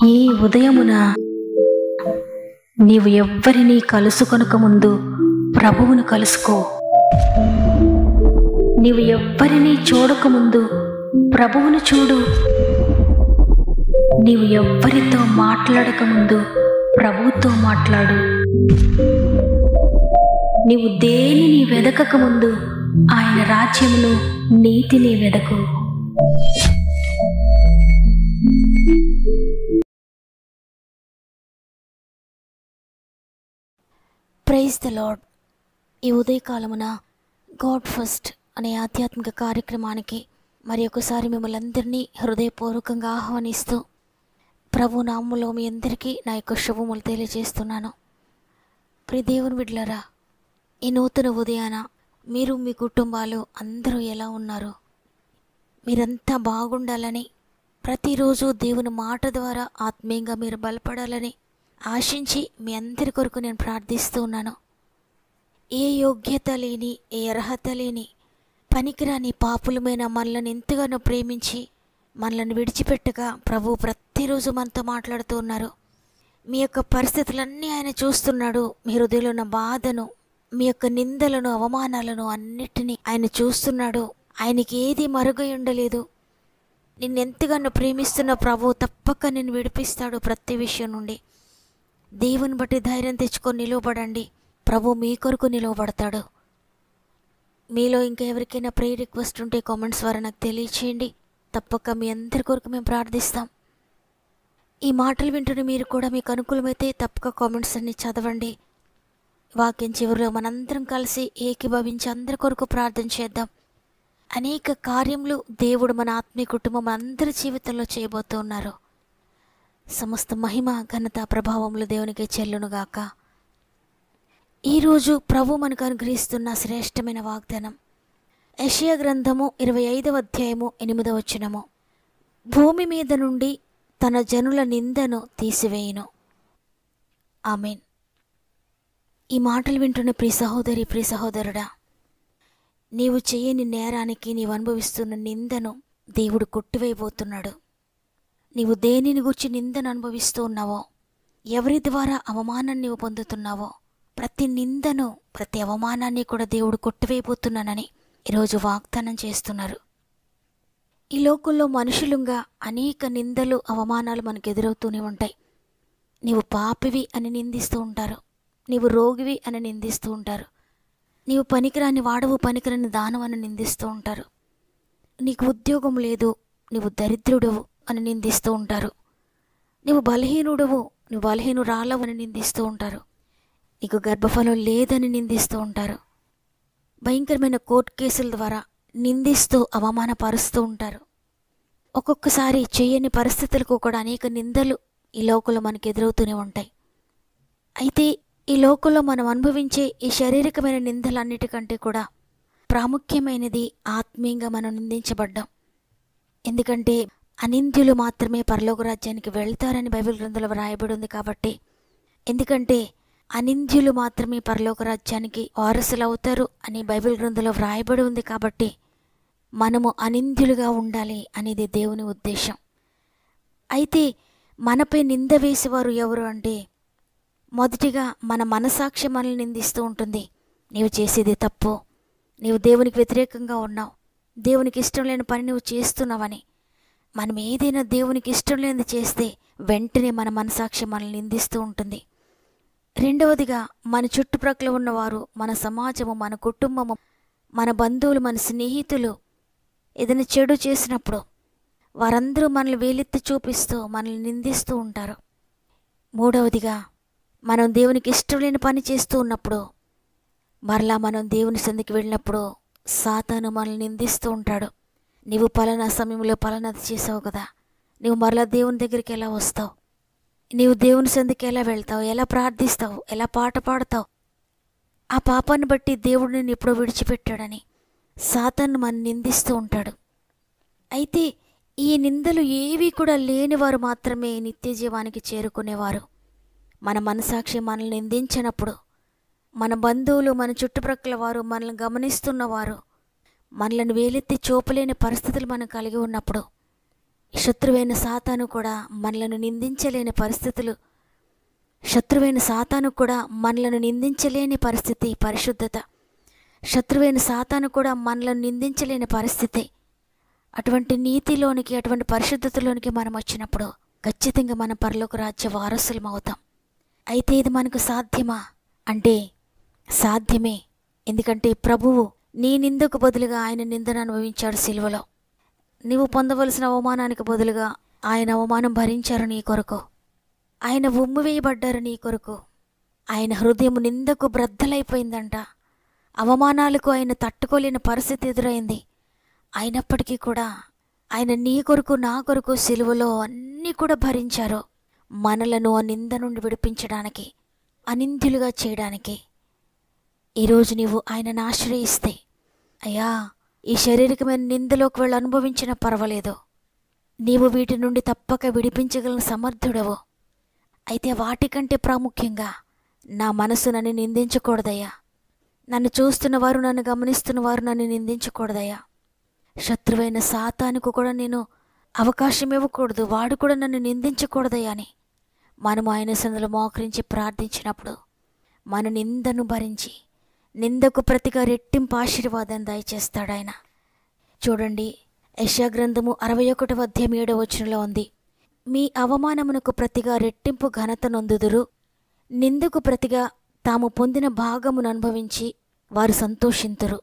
ఈ ఉదయమున నీవు ఎవ్వరినీ కలుసుకొనక ముందు ప్రభువును కలుసుకో. నీవు ఎవ్వరినీ చూడకముందు ప్రభువును చూడు. నీవు ఎవ్వరితో మాట్లాడకముందు ప్రభువుతో మాట్లాడు. నీవు దేనిని వెదకకముందు ఆయన రాజ్యమును, నీతిని వెదకు. Praise the lord. ఈ ఉదయకాలమున గాడ్ ఫస్ట్ అనే ఆధ్యాత్మిక కార్యక్రమానికి మరి ఒకసారి మిమ్మల్ని అందరినీ హృదయపూర్వకంగా ఆహ్వానిస్తూ ప్రభు నామములో మీ అందరికీ నా యొక్క శుభములు తెలియజేస్తున్నాను. ప్రియ దేవుని బిడ్డలారా, ఈ నూతన ఉదయాన మీరు మీ కుటుంబాలు అందరూ ఎలా ఉన్నారు? మీరంతా బాగుండాలని, ప్రతిరోజు దేవుని మాట ద్వారా ఆత్మీయంగా మీరు బలపడాలని ఆశించి మీ అందరి కొరకు నేను ప్రార్థిస్తూ ఉన్నాను. ఏ యోగ్యత లేని, ఏ అర్హత లేని, పనికిరాని పాపులమైన మనలను ఎంతగానో ప్రేమించి మనలను విడిచిపెట్టగా ప్రభు ప్రతిరోజు మనతో మాట్లాడుతూ ఉన్నారు. మీ యొక్క పరిస్థితులన్నీ ఆయన చూస్తున్నాడు. మీ హృదయంలో ఉన్న బాధను, మీ యొక్క నిందలను, అవమానాలను అన్నిటినీ ఆయన చూస్తున్నాడు. ఆయనకి ఏది మరుగై ఉండలేదు. నిన్నెంతగానో ప్రేమిస్తున్న ప్రభు తప్పక నిన్ను విడిపిస్తాడు ప్రతి విషయం నుండి. దేవుని బట్టి ధైర్యం తెచ్చుకొని నిలవబడండి. ప్రభు మీ కొరకు నిలవబడతాడు. మీలో ఇంకా ఎవరికైనా ప్రేయర్ రిక్వెస్ట్ ఉంటే కామెంట్స్ ద్వారా నాకు తెలియచేయండి. తప్పక మీ అందరి కొరకు మేము ప్రార్థిస్తాం. ఈ మాటలు వింటున్న మీరు కూడా మీకు అనుకూలమైతే తప్పక కామెంట్స్ అన్ని చదవండి. వాక్యం చివరిలో మనందరం కలిసి ఏకీభవించి అందరి కొరకు ప్రార్థన చేద్దాం. అనేక కార్యములు దేవుడు మన ఆత్మీయ కుటుంబం అందరి జీవితంలో చేయబోతూ ఉన్నారు. సమస్త మహిమ, ఘనత, ప్రభావములు దేవునికి చెల్లునుగాక. ఈరోజు ప్రభు మనకు అనుగ్రహిస్తున్న శ్రేష్టమైన వాగ్దానం యెషయా గ్రంథము 25వ అధ్యాయము 8వ వచనము. భూమి మీద నుండి తన జనుల నిందను తీసివేయును. ఆమేన్. ఈ మాటలు వింటున్న ప్రియ సహోదరి, ప్రియ సహోదరుడా, నీవు చేయని నేరానికి నీవు అనుభవిస్తున్న నిందను దేవుడు కొట్టివేయబోతున్నాడు. నీవు దేనిని గురించి నిందను అనుభవిస్తూ ఉన్నావో, ఎవరి ద్వారా అవమానాన్ని నీవు పొందుతున్నావో, ప్రతి నిందను, ప్రతి అవమానాన్ని కూడా దేవుడు కొట్టివేయబోతున్నానని ఈరోజు వాగ్దానం చేస్తున్నారు. ఈ లోకంలో మనుషులుగా అనేక నిందలు, అవమానాలు మనకు ఎదురవుతూనే ఉంటాయి. నీవు పాపివి అని నిందిస్తూ ఉంటారు. నీవు రోగివి అని నిందిస్తూ ఉంటారు. నీవు పనికిరాని వాడవు, పనికిరాని దానం అని నిందిస్తూ ఉంటారు. నీకు ఉద్యోగం లేదు, నీవు దరిద్రుడవు అని నిందిస్తూ ఉంటారు. నీవు బలహీనుడవు, నువ్వు బలహీనురాలవు అని నిందిస్తూ ఉంటారు. నీకు గర్భఫలం లేదని నిందిస్తూ ఉంటారు. భయంకరమైన కోర్టు కేసుల ద్వారా నిందిస్తూ అవమానపరుస్తూ ఉంటారు. ఒక్కొక్కసారి చేయని పరిస్థితులకు కూడా అనేక నిందలు ఈ లోకంలో మనకు ఎదురవుతూనే ఉంటాయి. అయితే ఈ లోకంలో మనం అనుభవించే ఈ శారీరకమైన నిందలన్నిటికంటే కూడా ప్రాముఖ్యమైనది ఆత్మీయంగా మనం నిందించబడ్డాం. ఎందుకంటే అనింద్యులు మాత్రమే పరలోక రాజ్యానికి వెళ్తారని బైబిల్ గ్రంథంలో వ్రాయబడి ఉంది కాబట్టి, ఎందుకంటే అనింద్యులు మాత్రమే పరలోక రాజ్యానికి వారసులు అవుతారు అని బైబిల్ గ్రంథంలో వ్రాయబడి ఉంది కాబట్టి మనము అనింద్యులుగా ఉండాలి అనేది దేవుని ఉద్దేశం. అయితే మనపై నింద వేసేవారు ఎవరు అంటే, మొదటిగా మన మనసాక్షి మనల్ని నిందిస్తూ ఉంటుంది. నీవు చేసేది తప్పు, నీవు దేవునికి వ్యతిరేకంగా ఉన్నావు, దేవునికి ఇష్టం లేని పని నువ్వు చేస్తున్నావని. మనం ఏదైనా దేవునికి ఇష్టం లేనిది చేస్తే వెంటనే మన మనసాక్షి మనల్ని నిందిస్తూ ఉంటుంది. రెండవదిగా మన చుట్టుప్రక్కల ఉన్నవారు, మన సమాజము, మన కుటుంబము, మన బంధువులు, మన స్నేహితులు ఏదైనా చెడు చేసినప్పుడు వారందరూ మనల్ని వేలెత్తి చూపిస్తూ మనల్ని నిందిస్తూ ఉంటారు. మూడవదిగా మనం దేవునికి ఇష్టం లేని పని చేస్తూ ఉన్నప్పుడు, మరలా మనం దేవుని సంధికి వెళ్ళినప్పుడు సాతాను మనల్ని నిందిస్తూ ఉంటాడు. నీవు పలానా సమయంలో పలానాది చేసావు కదా, నీవు మరలా దేవుని దగ్గరికి ఎలా వస్తావు, నీవు దేవుని సంధికి ఎలా వెళ్తావు, ఎలా ప్రార్థిస్తావు, ఎలా పాట పాడతావు, ఆ పాపాన్ని బట్టి దేవుడు నిన్ను ఎప్పుడో విడిచిపెట్టాడని సాతాను మనం నిందిస్తూ ఉంటాడు. అయితే ఈ నిందలు ఏవి కూడా లేనివారు మాత్రమే నిత్య జీవానికి చేరుకునేవారు. మన మనసాక్షి మనల్ని నిందించినప్పుడు, మన బంధువులు, మన చుట్టుప్రక్కల వారు మనల్ని గమనిస్తున్నవారు మనల్ని వేలెత్తి చూపలేని పరిస్థితులు మనం కలిగి ఉన్నప్పుడు శత్రువైన సాతాను కూడా మనలను నిందించలేని పరిస్థితులు, శత్రువైన సాతాను కూడా మనలను నిందించలేని పరిస్థితి పరిశుద్ధత. శత్రువైన సాతాను కూడా మనలను నిందించలేని పరిస్థితి. అటువంటి నీతిలోనికి, అటువంటి పరిశుద్ధతలోనికి మనం వచ్చినప్పుడు ఖచ్చితంగా మనం పరలోక రాజ్య వారసులం అవుతాం. అయితే ఇది మనకు సాధ్యమా అంటే సాధ్యమే. ఎందుకంటే ప్రభువు నీ నిందకు బదులుగా ఆయన నిందను అనుభవించాడు సిలువలో. నీవు పొందవలసిన అవమానానికి బదులుగా ఆయన అవమానం భరించారు నీ కొరకు. ఆయన ఉమ్ము వేయబడ్డారు నీ కొరకు. ఆయన హృదయం నిందకు బ్రద్దలైపోయిందంట. అవమానాలకు ఆయన తట్టుకోలేని పరిస్థితి ఎదురైంది. అయినప్పటికీ కూడా ఆయన నీ కొరకు, నా కొరకు సిలువలో అన్నీ కూడా భరించారు. మనలను ఆ నింద నుండి విడిపించడానికి, అనింద్యులుగా చేయడానికి. ఈరోజు నీవు ఆయనను ఆశ్రయిస్తే, అయ్యా ఈ శారీరకమైన నిందలోకి వెళ్ళి అనుభవించినా పర్వాలేదు, నీవు వీటి నుండి తప్పక విడిపించగలిగిన సమర్థుడవు. అయితే వాటికంటే ప్రాముఖ్యంగా నా మనసు నన్ను నిందించకూడదయ్యా. నన్ను చూస్తున్నవారు, నన్ను గమనిస్తున్నవారు నన్ను నిందించకూడదయ్యా. శత్రువైన సాతానుకు కూడా నేను అవకాశం ఇవ్వకూడదు, వాడు కూడా నన్ను నిందించకూడదయ్యా అని మనము ఆయన సన్నిధిలో మోకరించి ప్రార్థించినప్పుడు మన నిందను భరించి నిందకు ప్రతిగా రెట్టింపు ఆశీర్వాదం దయచేస్తాడు ఆయన. చూడండి, యెషయా గ్రంథము 61:7 ఉంది, మీ అవమానమునకు ప్రతిగా రెట్టింపు ఘనత నొందుదురు, నిందకు ప్రతిగా తాము పొందిన భాగమును అనుభవించి వారు సంతోషింతురు.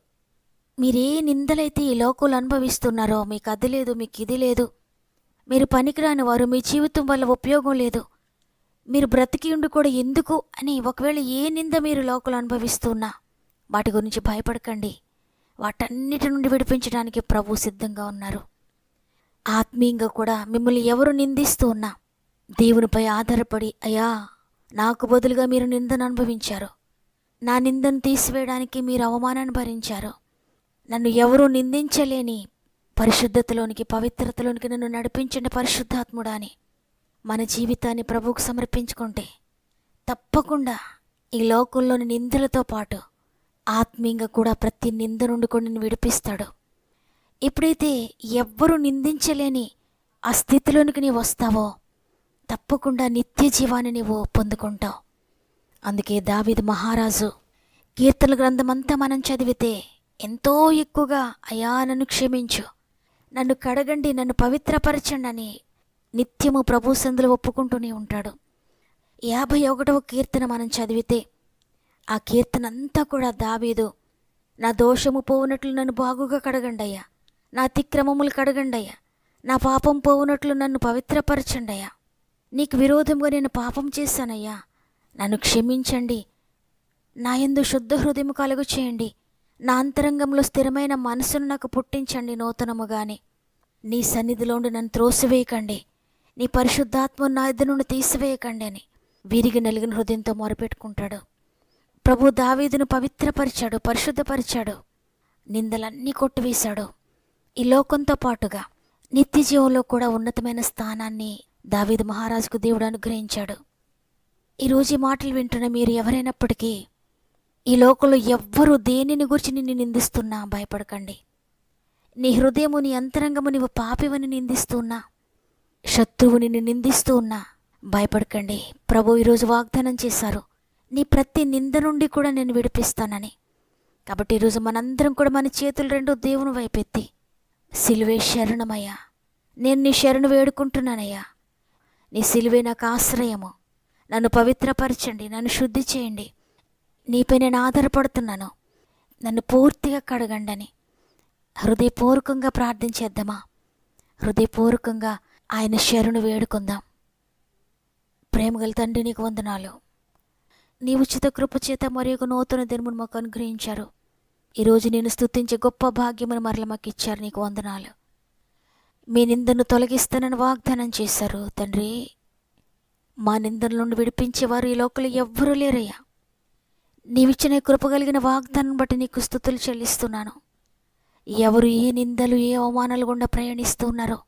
మీరే నిందలైతే ఈ లోకంలో అనుభవిస్తున్నారో, మీకు అది లేదు, మీకు ఇది లేదు, మీరు పనికిరాని వారు, మీ జీవితం వల్ల ఉపయోగం లేదు, మీరు బ్రతికి ఉండి కూడా ఎందుకు అని ఒకవేళ ఏ నింద మీరు లోకంలో అనుభవిస్తున్నా వాటి గురించి భయపడకండి. వాటన్నిటి నుండి విడిపించడానికి ప్రభు సిద్ధంగా ఉన్నారు. ఆత్మీయంగా కూడా మిమ్మల్ని ఎవరు నిందిస్తూ ఉన్నా దేవునిపై ఆధారపడి, అయ్యా నాకు బదులుగా మీరు నిందను అనుభవించారు, నా నిందను తీసివేయడానికి మీరు అవమానాన్ని భరించారు, నన్ను ఎవరూ నిందించలేని పరిశుద్ధతలోనికి, పవిత్రతలోనికి నన్ను నడిపించండి పరిశుద్ధాత్ముడా అని మన జీవితాన్ని ప్రభువుకు సమర్పించుకుంటే తప్పకుండా ఈ లోకంలోని నిందలతో పాటు ఆత్మీయంగా కూడా ప్రతి నింద నుండి కూడా నిన్ను విడిపిస్తాడు. ఎప్పుడైతే ఎవ్వరూ నిందించలేని ఆ స్థితిలోనికి నీవు వస్తావో తప్పకుండా నిత్య జీవాన్ని నీవు పొందుకుంటావు. అందుకే దావీదు మహారాజు కీర్తన గ్రంథం అంతా మనం చదివితే ఎంతో ఎక్కువగా, అయ్యా నన్ను క్షమించు, నన్ను కడగండి, నన్ను పవిత్రపరచండి అని నిత్యము ప్రభు సందులో ఒప్పుకుంటూనే ఉంటాడు. 51వ కీర్తన మనం చదివితే ఆ కీర్తన అంతా కూడా దావీదు, నా దోషము పోవునట్లు నన్ను బాగుగా కడగండయ్యా, నా అతిక్రమములు కడగండయ్యా, నా పాపం పోవునట్లు నన్ను పవిత్రపరచండయ్యా, నీకు విరోధంగా నేను పాపం చేశానయ్యా, నన్ను క్షమించండి, నా యందు శుద్ధ హృదయము కలుగు చేయండి, నా అంతరంగంలో స్థిరమైన మనసును నాకు పుట్టించండి నూతనముగాని, నీ సన్నిధిలోండి నన్ను త్రోసివేయకండి, నీ పరిశుద్ధాత్మను నా ఎదురు నుండి తీసివేయకండి అని విరిగి నలిగిన హృదయంతో మొరపెట్టుకుంటాడు. ప్రభు దావీదును పవిత్రపరిచాడు, పరిశుద్ధపరిచాడు, నిందలన్నీ కొట్టివేశాడు. ఈ లోకంతో పాటుగా నిత్య జీవంలో కూడా ఉన్నతమైన స్థానాన్ని దావీదు మహారాజుకు దేవుడు అనుగ్రహించాడు. ఈరోజు ఈ మాటలు వింటున్న మీరు ఎవరైనప్పటికీ ఈ లోకంలో ఎవ్వరూ దేనిని గురించి నిన్ను నిందిస్తున్నా భయపడకండి. నీ హృదయము, నీ అంతరంగము నీవు పాపివని నిందిస్తున్నా, శత్రువు నిన్ను నిందిస్తూ ఉన్నా భయపడకండి. ప్రభు ఈరోజు వాగ్దానం చేశారు, నీ ప్రతి నింద నుండి కూడా నేను విడిపిస్తానని. కాబట్టి ఈరోజు మనందరం కూడా మన చేతులు రెండు దేవుని వైపెత్తి, సిలువే శరణమయ్యా, నేను నీ శరణు వేడుకుంటున్నానయ్యా, నీ సిలువే నాకు ఆశ్రయము, నన్ను పవిత్రపరచండి, నన్ను శుద్ధి చేయండి, నీపై నేను ఆధారపడుతున్నాను, నన్ను పూర్తిగా కడగండి అని హృదయపూర్వకంగా ప్రార్థించేద్దామా? హృదయపూర్వకంగా ఆయన శరణు వేడుకుందాం. ప్రేమగల తండ్రి, నీకు వందనాలు. నీ ఉచిత కృప చేత మరి ఒక నూతన దినమును మాకు అనుగ్రహించారు. ఈరోజు నేను స్తుతించే గొప్ప భాగ్యమును మరల మాకు ఇచ్చారు. నీకు వందనాలు. మీ నిందను తొలగిస్తానని వాగ్దానం చేశారు తండ్రి. మా నిందల నుండి విడిపించేవారు ఈ లోకంలో ఎవ్వరూ లేరయ్యా. నీవిచ్చిన కృప కలిగిన వాగ్దానం బట్టి నీకు స్తుతులు చెల్లిస్తున్నాను. ఎవరు ఏ నిందలు, ఏ అవమానాలు గుండా ప్రయాణిస్తూ ఉన్నారో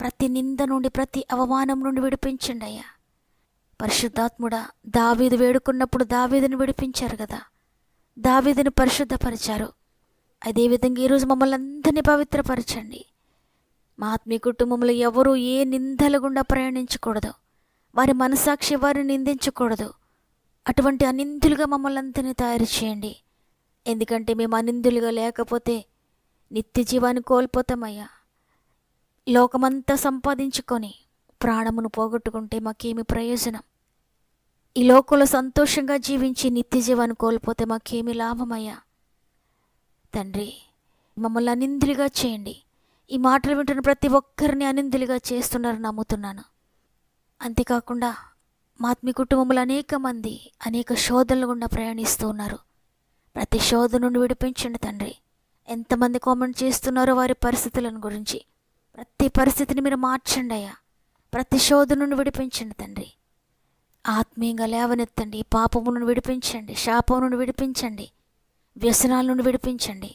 ప్రతి నింద నుండి, ప్రతి అవమానం నుండి విడిపించండి అయ్యా. పరిశుద్ధాత్ముడా, దావీదు వేడుకున్నప్పుడు దావీదుని విడిపించారు కదా, దావీదుని పరిశుద్ధపరిచారు. అదేవిధంగా ఈరోజు మమ్మల్ని అందరినీ పవిత్రపరచండి. మా ఆత్మీయ కుటుంబంలో ఎవరూ ఏ నిందల గుండా ప్రయాణించకూడదు. వారి మనసాక్షి వారిని నిందించకూడదు. అటువంటి అనిందులుగా మమ్మల్ని అంతనే తయారు చేయండి. ఎందుకంటే మేము అనిందులుగా లేకపోతే నిత్య జీవాన్ని కోల్పోతామయ్యా. లోకమంతా సంపాదించుకొని ప్రాణమును పోగొట్టుకుంటే మాకేమి ప్రయోజనం? ఈ లోకంలో సంతోషంగా జీవించి నిత్య జీవాన్ని కోల్పోతే మాకేమి లాభమయ్యా? తండ్రి, మమ్మల్ని అనిందులుగా చేయండి. ఈ మాటలు వింటున్న ప్రతి ఒక్కరిని అనిందులుగా చేస్తున్నారని నమ్ముతున్నాను. అంతేకాకుండా మా ఆత్మీయ కుటుంబంలో అనేక మంది అనేక శోధనలు గుండా ప్రయాణిస్తూ ఉన్నారు. ప్రతి శోధన నుండి విడిపించండి తండ్రి. ఎంతమంది కామెంట్ చేస్తున్నారో వారి పరిస్థితులను గురించి, ప్రతి పరిస్థితిని మీరు మార్చండి అయ్యా. ప్రతి శోధన నుండి విడిపించండి తండ్రి. ఆత్మీయంగా లేవనెత్తండి. పాపము నుండి విడిపించండి, శాపం నుండి విడిపించండి, వ్యసనాల నుండి విడిపించండి.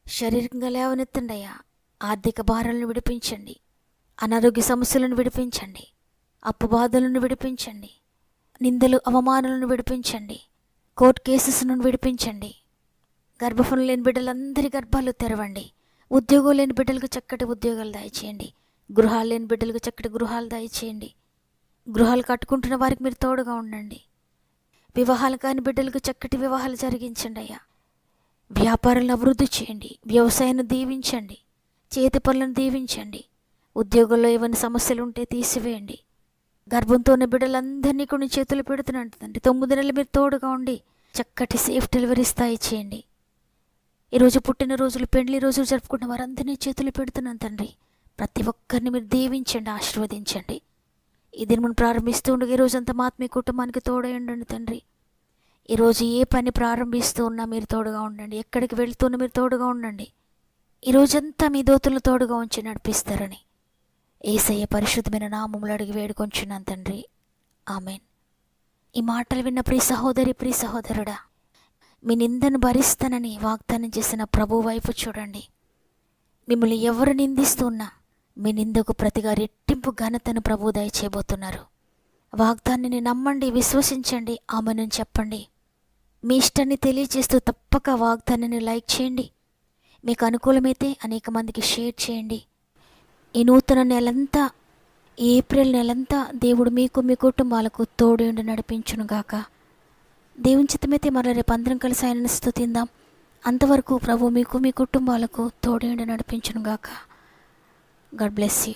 శారీరకంగా లేవనెత్తండి అయ్యా. ఆర్థిక భారాలను విడిపించండి, అనారోగ్య సమస్యలను విడిపించండి, అప్పు బాధలను విడిపించండి, నిందలు అవమానాలను విడిపించండి, కోర్టు కేసెస్ నుండి విడిపించండి. గర్భఫలం లేని బిడ్డలందరి గర్భాలు తెరవండి. ఉద్యోగం లేని బిడ్డలకు చక్కటి ఉద్యోగాలు దయచేయండి. గృహాలు లేని బిడ్డలకు చక్కటి గృహాలు దయచేయండి. గృహాలు కట్టుకుంటున్న వారికి మీరు తోడుగా ఉండండి. వివాహాలు కాని బిడ్డలకు చక్కటి వివాహాలు జరిగించండి అయ్యా. వ్యాపారాలను అభివృద్ధి చేయండి. వ్యవసాయాన్ని దీవించండి. చేతి పనులను దీవించండి. ఉద్యోగంలో ఏమైనా సమస్యలు ఉంటే తీసివేయండి. గర్భంతో ఉన్న బిడ్డలందరినీ కొన్ని చేతులు పెడుతున్నాను తండ్రి. 9 నెలలు మీరు తోడుగా ఉండి చక్కటి సేఫ్ డెలివరీ స్థాయి చేయండి. ఈరోజు పుట్టినరోజులు, పెండ్లి రోజులు జరుపుకున్న వారందరినీ చేతులు పెడుతున్నాను తండ్రి. ప్రతి ఒక్కరిని మీరు దీవించండి, ఆశీర్వదించండి. ఇది మనం ప్రారంభిస్తూ ఉండగా ఈరోజంతా మా ఆత్మీయ కుటుంబానికి తోడై ఉండండి తండ్రి. ఈరోజు ఏ పని ప్రారంభిస్తూ ఉన్నా మీరు తోడుగా ఉండండి. ఎక్కడికి వెళ్తున్నా మీరు తోడుగా ఉండండి. ఈరోజంతా మీ దూతలను తోడుగా ఉంచి నడిపిస్తారని యేసయ్య పరిశుద్ధమైన నామములో అడిగి వేడుకొంచున్నాను తండ్రి. ఆమెన్. ఈ మాటలు విన్న ప్రియ సహోదరి, ప్రియ సహోదరుడా, మీ నిందను భరిస్తానని వాగ్దానం చేసిన ప్రభు వైపు చూడండి. మిమ్మల్ని ఎవరు నిందిస్తున్నా మీ నిందకు ప్రతిగా రెట్టింపు ఘనతను ప్రభు దయచేయబోతున్నారు. వాగ్దాన్ని నమ్మండి, విశ్వసించండి, ఆమెను చెప్పండి. మీ ఇష్టాన్ని తెలియజేస్తూ తప్పక వాగ్దానాన్ని లైక్ చేయండి. మీకు అనుకూలమైతే అనేక మందికి షేర్ చేయండి. ఈ నూతన నెలంతా, ఈ ఏప్రిల్ నెలంతా దేవుడు మీకు, మీ కుటుంబాలకు తోడుండి నడిపించునుగాక. దేవుని చిత్తమైతే మరల రేపు అందరం కలిసి ఆయనను స్తుతిందాం. అంతవరకు ప్రభు మీకు, మీ కుటుంబాలకు తోడుండి నడిపించునుగాక. God bless you.